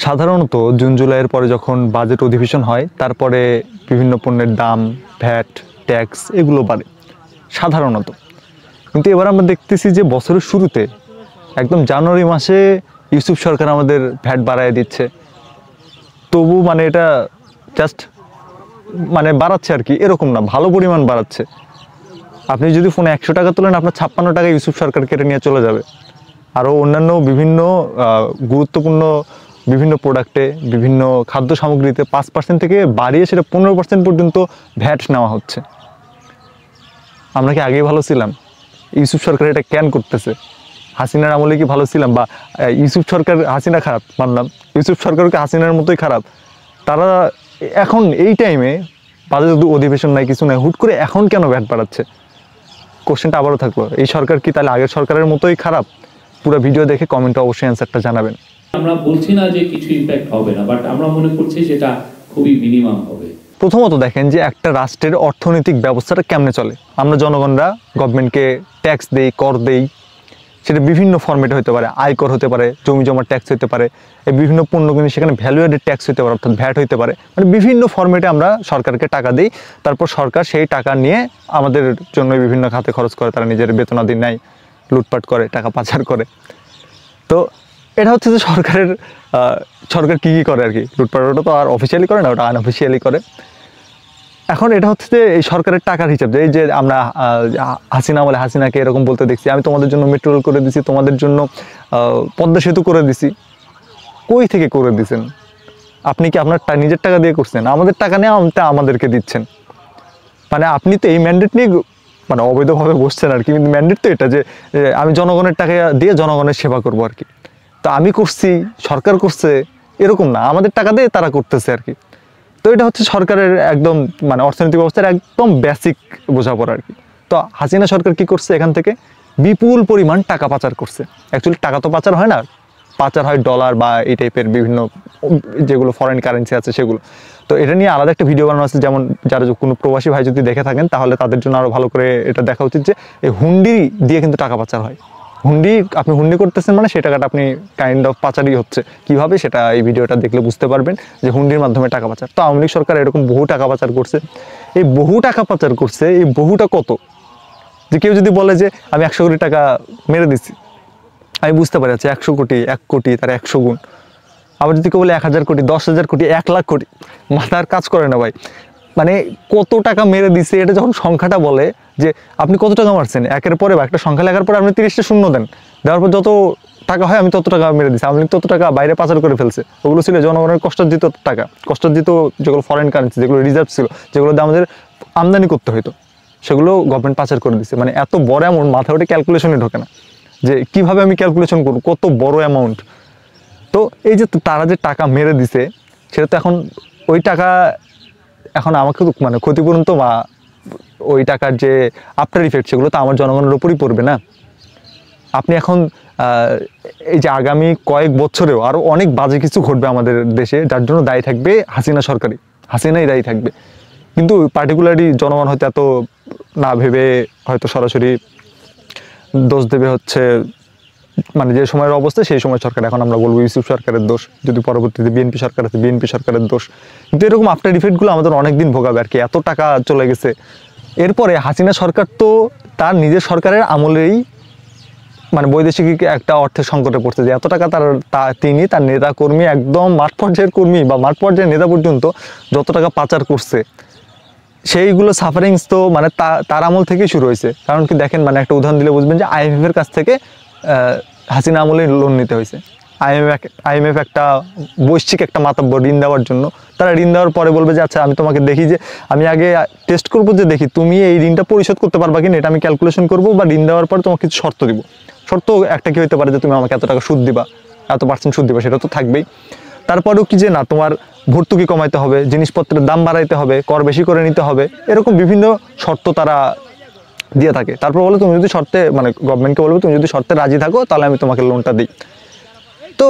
সাধারণত জুন জুলাইয়ের পরে যখন বাজেট অধিবেশন হয় তারপরে বিভিন্ন পণ্যের দাম, ভ্যাট, ট্যাক্স এগুলো বাড়ে সাধারণত। কিন্তু এবার আমরা দেখতেছি যে বছরের শুরুতে একদম জানুয়ারি মাসে ইউসুফ সরকার আমাদের ভ্যাট বাড়ায় দিচ্ছে। তবু মানে এটা জাস্ট মানে বাড়াচ্ছে আর কি, এরকম না, ভালো পরিমাণ বাড়াচ্ছে। আপনি যদি ফোনে 100 টাকা তোলেন, আপনার 56 টাকা ইউসুফ সরকার কেটে নিয়ে চলে যাবে। আরও অন্যান্য বিভিন্ন গুরুত্বপূর্ণ বিভিন্ন প্রোডাক্টে, বিভিন্ন খাদ্য সামগ্রীতে 5% থেকে বাড়িয়ে সেটা 15% পর্যন্ত ভ্যাট নেওয়া হচ্ছে। আমরা কি আগেই ভালো ছিলাম? ইউসুফ সরকার এটা কেন করতেছে? হাসিনার আমলে কি ভালো ছিলাম? বা ইউসুফ সরকার, হাসিনা খারাপ মানলাম, ইউসুফ সরকারকে হাসিনার মতোই খারাপ। তারা এখন এই টাইমে বাজেট অধিবেশন নাই, কিছু নাই, হুট করে এখন কেন ভ্যাট বাড়াচ্ছে? কোশ্চেনটা আবারও থাকলো, এই সরকার কি তাহলে আগের সরকারের মতোই খারাপ? পুরো ভিডিও দেখে কমেন্টে অবশ্যই অ্যান্সারটা জানাবেন। আমরা বলছি না যে কিছু ইম্প্যাক্ট হবে না, বাট আমরা মনে করছি যেটা খুবই মিনিমাম হবে। প্রথমত দেখেন যে একটা রাষ্ট্রের অর্থনৈতিক ব্যবস্থাটা কেমনে চলে। আমরা জনগণরা গভর্নমেন্টকে ট্যাক্স দেই, কর দেই, সেটা বিভিন্ন ফরম্যাটে হতে পারে। আয়কর হতে পারে, জমি জমার ট্যাক্স হতে পারে, এই বিভিন্ন পণ্য কিনে সেখানে ভ্যালু অ্যাডেড ট্যাক্স হতে পারে, অর্থাৎ ভ্যাট হতে পারে। মানে বিভিন্ন ফরম্যাটে আমরা সরকারকে টাকা দিই, তারপর সরকার সেই টাকা নিয়ে আমাদের জন্য বিভিন্ন খাতে খরচ করে, তারা নিজের বেতনাদি নেয়, লুটপাট করে, টাকা পাচার করে। তো এটা হচ্ছে যে সরকার কী কী করে আর কি, লুটপাট ওটা তো আর অফিসিয়ালি করে না, ওটা আনঅফিসিয়ালি করে। এখন এটা হচ্ছে যে এই সরকারের টাকার হিসাব, যে এই যে আমরা হাসিনা বলে হাসিনাকে এরকম বলতে দেখছি, আমি তোমাদের জন্য মেট্রো রেল করে দিছি, তোমাদের জন্য পদ্মা সেতু করে দিছি। কই থেকে করে দিছেন? আপনি কি আপনার নিজের টাকা দিয়ে করছেন? আমাদের টাকা নিয়ে আমাদেরকে দিচ্ছেন। মানে আপনি তো এই ম্যান্ডেট নিয়ে মানে অবৈধভাবে বসছেন আর কি। কিন্তু ম্যান্ডেট তো এটা যে আমি জনগণের টাকা দিয়ে জনগণের সেবা করবো আর কি। তো আমি করছি, সরকার করছে, এরকম না, আমাদের টাকা দিয়ে তারা করতেছে আর কি। তো এটা হচ্ছে সরকারের একদম মানে অর্থনৈতিক ব্যবস্থার একদম বেসিক বোঝাপড়া আর কি। তো হাসিনা সরকার কি করছে, এখান থেকে বিপুল পরিমাণ টাকা পাচার করছে। অ্যাকচুয়ালি টাকা তো পাচার হয় না, পাচার হয় ডলার বা এই টাইপের বিভিন্ন যেগুলো ফরেন কারেন্সি আছে সেগুলো। তো এটা নিয়ে আলাদা একটা ভিডিও বানানো আছে, যেমন যারা কোনো প্রবাসী ভাই যদি দেখে থাকেন তাহলে তাদের জন্য আরও ভালো করে এটা দেখা উচিত যে এই হুন্ডি দিয়ে কিন্তু টাকা পাচার হয়। আপনি হুন্ডি করতেছেন মানে সেই টাকাটা আপনি কাইন্ড অফ পাচারই হচ্ছে। কীভাবে সেটা এই ভিডিওটা দেখলে বুঝতে পারবেন যে হুন্ডির মাধ্যমে টাকা পাচার। তো আওয়ামী লীগ সরকার এরকম বহু টাকা পাচার করছে। এই বহু টাকা পাচার করছে, এই বহুটা কত? যে কেউ যদি বলে যে আমি 100 কোটি টাকা মেরে দিচ্ছি, আমি বুঝতে পারি আচ্ছা 100 কোটি, 1 কোটি তার 100 গুণ। আবার যদি কেউ বলে 1000 কোটি, 10,000 কোটি, 1 লাখ কোটি, মাথার কাজ করে না ভাই। মানে কত টাকা মেরে দিছে এটা যখন সংখ্যাটা বলে যে আপনি কত টাকা মারছেন, একের পরে বা একটা সংখ্যা লেখার পরে আপনি 30টা শূন্য দেন, দেওয়ার পর যত টাকা হয় আমি তত টাকা মেরে দিচ্ছি, আমি তত টাকা বাইরে পাচার করে ফেলছে। ওগুলো ছিল জনগণের কষ্টার্জিত টাকা, কষ্টার্জিত যেগুলো ফরেন কারেন্সি, যেগুলো রিজার্ভ ছিল, যেগুলো দিয়ে আমাদের আমদানি করতে হতো, সেগুলো গভর্নমেন্ট পাচার করে দিচ্ছে। মানে এত বড় অ্যামাউন্ট মাথায় ওটা ক্যালকুলেশনে ঢোকে না যে কীভাবে আমি ক্যালকুলেশন করব কত বড় অ্যামাউন্ট। তো এই যে তারা যে টাকা মেরে দিছে সেটা তো এখন ওই টাকা এখন আমাকে মানে ক্ষতিপূরণ তো বা ওই টাকার যে আফটার ইফেক্ট সেগুলো তো আমার জনগণের উপরই পড়বে না। আপনি এখন এই যে আগামী কয়েক বছরেও আরও অনেক বাজে কিছু ঘটবে আমাদের দেশে, যার জন্য দায়ী থাকবে হাসিনা সরকারই, হাসিনাই দায়ী থাকবে। কিন্তু পার্টিকুলারলি জনগণ হয়তো এত না ভেবে হয়তো সরাসরি দোষ দেবে হচ্ছে মানে যে সময়ের অবস্থা সেই সময় সরকার। এখন আমরা বলবো ইউসুফ সরকারের দোষ, যদি পরবর্তীতে বিএনপি সরকার আছে বিএনপি সরকারের দোষ। কিন্তু এরকম আফটার ইফেক্টগুলো আমাদের অনেক দিন ভোগাবে আর কি, এত টাকা চলে গেছে। এরপরে হাসিনা সরকার তো তার নিজের সরকারের আমলেই মানে বৈদেশিক একটা অর্থের সংকটে পড়ছে, যে এত টাকা তিনি তার নেতা কর্মী, একদম মাঠ পর্যায়ের কর্মী বা মাঠ পর্যায়ের নেতা পর্যন্ত যত টাকা পাচার করছে সেইগুলো সাফারিংস তো মানে তার আমল থেকেই শুরু হয়েছে। কারণ কি দেখেন, মানে একটা উদাহরণ দিলে বুঝবেন যে IMF-এর কাছ থেকে হাসিনা আমলে লোন নিতে হয়েছে। IMF একটা বৈশ্বিক একটা মাতব্য ঋণ দেওয়ার জন্য, তারা ঋণ দেওয়ার পরে বলবে যে আচ্ছা আমি তোমাকে দেখি যে আমি আগে টেস্ট করবো যে দেখি তুমি এই ঋণটা পরিশোধ করতে পারবা কিনা, এটা আমি ক্যালকুলেশন করবো, বা ঋণ দেওয়ার পরে তোমাকে কিছু শর্ত দিব। শর্ত একটা কি হতে পারে যে তুমি আমাকে এত টাকা সুদ দিবা, এত % সুদ দিবা, সেটা তো থাকবেই। তারপরেও কি যে না তোমার ভর্তুকি কমাইতে হবে, জিনিসপত্রের দাম বাড়াইতে হবে, কর বেশি করে নিতে হবে, এরকম বিভিন্ন শর্ত তারা দিয়ে থাকে। তারপর বলে তুমি যদি শর্তে মানে গভর্নমেন্টকে বলবে তুমি যদি শর্তে রাজি থাকো তাহলে আমি তোমাকে লোনটা দিই। তো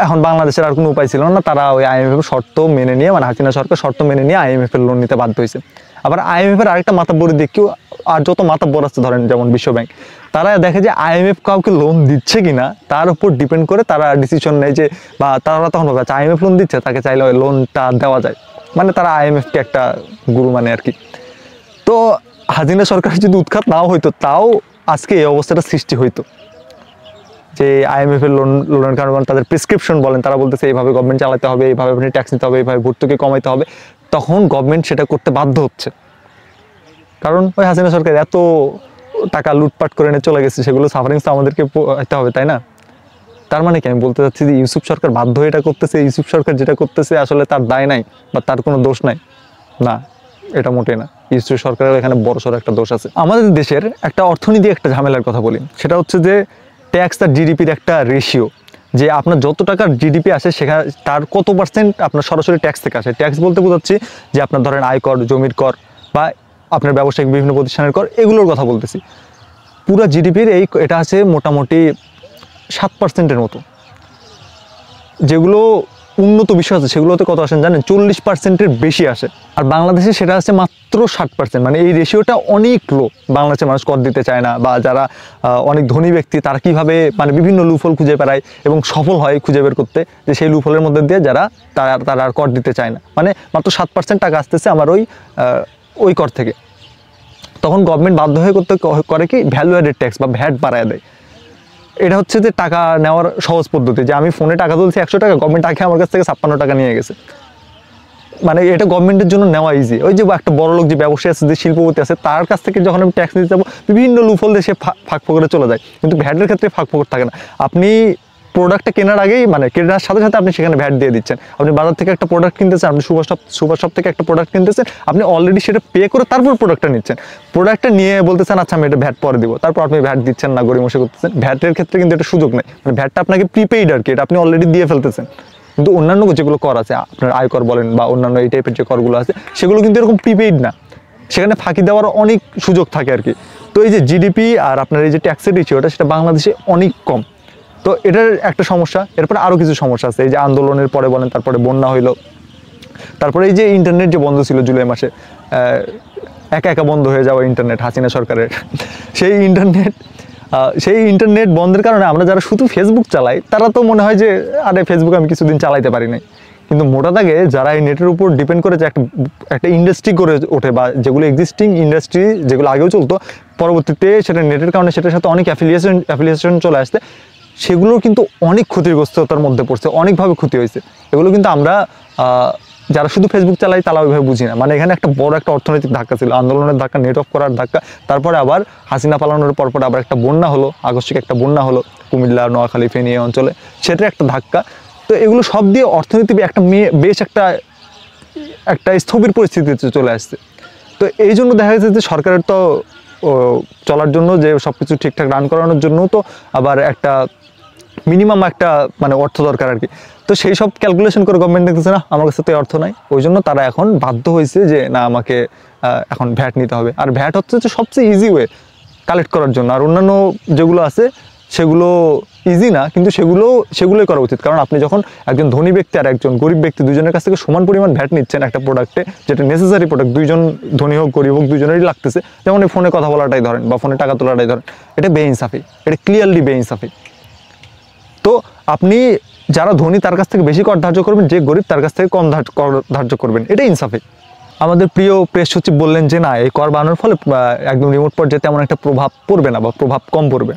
এখন বাংলাদেশের আর কোনো উপায় ছিল না, তারা ওই IMF এর শর্ত মেনে নিয়ে, মানে হাসিনা সরকার শর্ত মেনে নিয়ে IMF এর লোন নিতে বাধ্য হয়েছে। আবার IMF এর আরেকটা মাতাব্বরি দিক কেউ, আর যত মাতাব্বর আছে ধরেন যেমন বিশ্ব ব্যাংক, তারা দেখে যে IMF কাউকে লোন দিচ্ছে কিনা তার উপর ডিপেন্ড করে তারা ডিসিশন নেয় যে, বা তারা তখন ভাবে IMF লোন দিচ্ছে, তাকে চাইলে ওই লোনটা দেওয়া যায়, মানে তারা IMF কে একটা গুরু মানে আর কি। তো হাসিনা সরকার যদি উৎখাত নাও হইতো, তাও আজকে এই অবস্থাটা সৃষ্টি হইতো যে IMF এর লোনের কারণে তাদের প্রেসক্রিপশন বলেন, তারা বলতেছে এইভাবে গভর্নমেন্ট চালাতে হবে, এইভাবে আপনি ট্যাক্স নিতে হবে, এইভাবে ভর্তুকি কমাইতে হবে, তখন গভর্নমেন্ট সেটা করতে বাধ্য হচ্ছে। কারণ ওই হাসিনা সরকার এত টাকা লুটপাট করে নিয়ে চলে গেছে, সেগুলো সাফারিংস তো আমাদেরকে পোহাইতে হবে, তাই না? তার মানে কি আমি বলতে চাচ্ছি যে ইউসুফ সরকার বাধ্য হয়ে এটা করতেছে, ইউসুফ সরকার যেটা করতেছে আসলে তার দায় নাই বা তার কোনো দোষ নাই? না, এটা মোটেই না। ইউসুফ সরকারের এখানে বড়সড় একটা দোষ আছে। আমাদের দেশের একটা অর্থনীতি একটা ঝামেলার কথা বলি, সেটা হচ্ছে যে ট্যাক্স আর জিডিপির একটা রেশিও, যে আপনার যত টাকার জিডিপি আসে সেখানে তার কত পার্সেন্ট আপনার সরাসরি ট্যাক্স থেকে আসে। ট্যাক্স বলতে বোঝাচ্ছি যে আপনার ধরেন আয়কর, জমির কর বা আপনার ব্যবসায়িক বিভিন্ন প্রতিষ্ঠানের কর, এগুলোর কথা বলতেছি। পুরো জিডিপির এটা আছে মোটামুটি 7%-এর মতো। যেগুলো উন্নত বিষয় আছে সেগুলোতে কত আসেন জানেন? 40%-এর বেশি আসে। আর বাংলাদেশে সেটা আছে মাত্র 60%। মানে এই রেশিওটা অনেক লো। বাংলাদেশের মানুষ কর দিতে চায় না, বা যারা অনেক ধনী ব্যক্তি তারা কীভাবে মানে বিভিন্ন লুফল খুঁজে বেড়ায় এবং সফল হয় খুঁজে বের করতে, যে সেই লুফলের মধ্যে দিয়ে তারা আর কর দিতে চায় না। মানে মাত্র 7% টাকা আসতেছে আমার ওই কর থেকে। তখন গভর্নমেন্ট বাধ্য হয়ে করে কি, ভ্যালু অ্যাডেড ট্যাক্স বা ভ্যাট বাড়ায় দেয়। এটা হচ্ছে যে টাকা নেওয়ার সহজ পদ্ধতি, যে আমি ফোনে টাকা তুলছি 100 টাকা, গভর্নমেন্ট আগে আমার কাছ থেকে 56 টাকা নিয়ে গেছে। মানে এটা গভর্নমেন্টের জন্য নেওয়া ইজি। ওই যে একটা বড় লোক যে ব্যবসায়ী আছে, যে শিল্পপতি আছে, তার কাছ থেকে যখন আমি ট্যাক্স দিতে যাবো, বিভিন্ন লুফল দিয়ে সে ফাঁক ফোকরে চলে যায়। কিন্তু ভ্যাটের ক্ষেত্রে ফাঁক ফোকর থাকে না। আপনি প্রোডাক্টটা কেনার আগেই, মানে কেনার সাথে সাথে আপনি সেখানে ভ্যাট দিয়ে দিচ্ছেন। আপনি বাজার থেকে একটা প্রোডাক্ট কিনতেছেন, আপনি সুপার শপ থেকে একটা প্রোডাক্ট কিনতেছেন, আপনি অলরেডি সেটা পে করে তারপর প্রোডাক্টটা নিচ্ছেন। প্রোডাক্টটা নিয়ে বলতেছেন আচ্ছা আমি এটা ভ্যাট পরে দিব, তারপর আপনি ভ্যাট দিচ্ছেন না, গড়িমসি করতেছেন। ভ্যাটের ক্ষেত্রে কিন্তু এটা সুযোগ নেই, মানে ভ্যাটটা আপনাকে প্রিপেইড আর কি, এটা আপনি অলরেডি দিয়ে ফেলতেছেন। কিন্তু অন্যান্য যেগুলো কর আছে, আপনার আয়কর বলেন বা অন্যান্য এই টাইপের যে করগুলো আছে, সেগুলো কিন্তু এরকম প্রিপেইড না, সেখানে ফাঁকি দেওয়ার অনেক সুযোগ থাকে আর কি। তো এই যে জিডিপি আর আপনার এই যে ট্যাক্সের রেশিওটা, সেটা বাংলাদেশে অনেক কম। তো এটার একটা সমস্যা। এরপর আরও কিছু সমস্যা আছে, এই যে আন্দোলনের পরে বলেন, তারপরে বন্যা হইলো, তারপরে এই যে ইন্টারনেট যে বন্ধ ছিল জুলাই মাসে, একা একা বন্ধ হয়ে যাওয়া ইন্টারনেট হাসিনা সরকারের, সেই ইন্টারনেট বন্ধের কারণে আমরা যারা শুধু ফেসবুক চালাই, তারা তো মনে হয় যে আরে ফেসবুক আমি কিছুদিন চালাইতে পারি নাই। কিন্তু মোটা দাগে যারা এই নেটের উপর ডিপেন্ড করে যে একটা ইন্ডাস্ট্রি করে ওঠে, বা যেগুলো এক্সিস্টিং ইন্ডাস্ট্রি যেগুলো আগেও চলতো, পরবর্তীতে সেটা নেটের কারণে সেটার সাথে অনেক অ্যাফিলিয়েশন চলে আসছে, সেগুলোর কিন্তু অনেক ক্ষতিগ্রস্ততার মধ্যে পড়ছে, অনেকভাবে ক্ষতি হয়েছে। এগুলো কিন্তু আমরা যারা শুধু ফেসবুক চালাই তারা ওইভাবে বুঝি না। মানে এখানে একটা বড় একটা অর্থনৈতিক ধাক্কা ছিল, আন্দোলনের ধাক্কা, নেট অফ করার ধাক্কা, তারপরে আবার হাসিনা পালানোর পরপর আবার একটা বন্যা হলো, আকস্মিক একটা বন্যা হলো কুমিল্লা, নোয়াখালী, ফেনী অঞ্চলে, সেটার একটা ধাক্কা। তো এগুলো সব দিয়ে অর্থনীতি বেশ একটা স্থবির পরিস্থিতিতে চলে আসছে। তো এই জন্য দেখা যাচ্ছে যে সরকারের তো চলার জন্য, যে সব কিছু ঠিকঠাক রান করানোর জন্য তো আবার একটা মিনিমাম একটা মানে অর্থ দরকার আর কি। তো সেই সব ক্যালকুলেশন করে গভর্নমেন্ট দেখতেছে না আমার কাছে তো অর্থ নাই, ওই জন্য তারা এখন বাধ্য হয়েছে যে না আমাকে এখন ভ্যাট নিতে হবে। আর ভ্যাট হচ্ছে যে সবচেয়ে ইজি ওয়ে কালেক্ট করার জন্য। আর অন্যান্য যেগুলো আছে সেগুলো ইজি না, কিন্তু সেগুলোই করা উচিত। কারণ আপনি যখন একজন ধনী ব্যক্তি আর একজন গরিব ব্যক্তি দুজনের কাছ থেকে সমান পরিমাণ ভ্যাট নিচ্ছেন একটা প্রোডাক্টে, যেটা নেসেসারি প্রোডাক্ট, দুইজন ধনী হোক গরিব হোক দুজনেরই লাগতেছে, যেমন এই ফোনে কথা বলাটাই ধরেন বা ফোনে টাকা তোলাটাই ধরেন, এটা বেইনসাফি, এটা ক্লিয়ারলি বেইনসাফি। তো আপনি যারা ধনী তার কাছ থেকে বেশি কর ধার্য করবেন, যে গরিব তার কাছ থেকে কম কর ধার্য করবেন, এটা ইনসাফি। আমাদের প্রিয় প্রেস সচিব বললেন যে না, এই কর বাড়ানোর ফলে একদম রিমোট পর্যায়ে তেমন একটা প্রভাব পড়বে না বা প্রভাব কম পড়বে।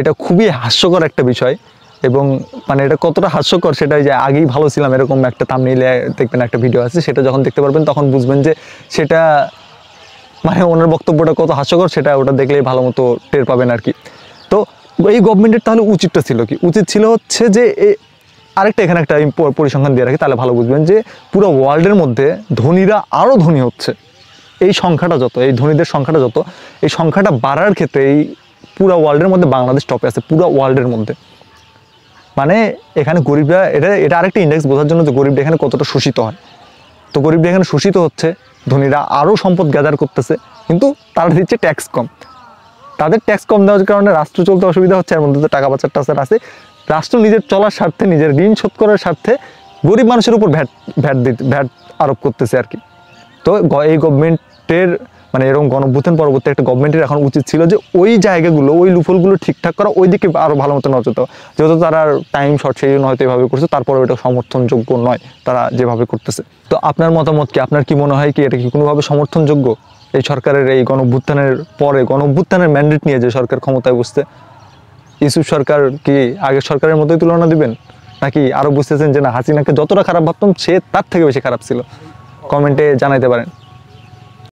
এটা খুবই হাস্যকর একটা বিষয়। এবং মানে এটা কতটা হাস্যকর সেটাই, যে আগেই ভালো ছিলাম এরকম একটা থাম্বনেইলে দেখবেন একটা ভিডিও আছে, সেটা যখন দেখতে পারবেন তখন বুঝবেন যে সেটা মানে ওনার বক্তব্যটা কত হাস্যকর, সেটা ওটা দেখলেই ভালো মতো টের পাবেন আর কি। তো এই গভর্নমেন্টের তাহলে উচিতটা ছিল কি? উচিত ছিল হচ্ছে যে আরেকটা এখানে একটা পরিসংখ্যান দিয়ে রাখি, তাহলে ভালো বুঝবেন যে পুরো ওয়ার্ল্ডের মধ্যে ধনীরা আরও ধনী হচ্ছে। এই সংখ্যাটা যত, এই ধনীদের সংখ্যাটা যত, এই সংখ্যাটা বাড়ার ক্ষেত্রে এই পুরো ওয়ার্ল্ডের মধ্যে বাংলাদেশ টপে আছে, পুরো ওয়ার্ল্ডের মধ্যে। মানে এখানে গরিবরা, এটা আরেকটা ইন্ডেক্স বোঝার জন্য যে গরিবরা এখানে কতটা শোষিত হয়। তো গরিবরা এখানে শোষিত হচ্ছে, ধনীরা আরও সম্পদ গ্যাদার করতেছে, কিন্তু তারা দিচ্ছে ট্যাক্স কম। তাদের ট্যাক্স কম দেওয়ার কারণে রাষ্ট্র চলতে অসুবিধা হচ্ছে, এর মধ্যে তো টাকা পাচার টাচার আছে, রাষ্ট্র নিজের চলার স্বার্থে, নিজের ঋণ শোধ করার স্বার্থে গরিব মানুষের উপর ভ্যাট আরোপ করতেছে আর কি। তো এই গভর্নমেন্টের মানে এরকম গণঅভ্যুত্থান পরবর্তী একটা গভর্নমেন্টের এখন উচিত ছিল যে ওই জায়গাগুলো, ওই লুফলগুলো ঠিকঠাক করা, ওই দিকে আরও ভালো মতো নজর দেওয়া। যেহেতু তারা টাইম শর্ট, সেই জন্য হয়তো এভাবে করছে, তারপরে এটা সমর্থনযোগ্য নয় তারা যেভাবে করতেছে। তো আপনার মতামত কি? আপনার কি মনে হয় কি এটা কি কোনোভাবে সমর্থনযোগ্য? এই সরকারের এই গণঅভ্যুত্থানের পরে, গণঅভ্যুত্থানের ম্যান্ডেট নিয়ে যে সরকার ক্ষমতায় বসছে, ইউসুফ সরকার কি আগের সরকারের মতোই তুলনা দিবেন, নাকি আরও বুঝতেছেন যে না, হাসিনাকে যতটা খারাপ ভাবতাম সে তার থেকে বেশি খারাপ ছিল? কমেন্টে জানাইতে পারেন।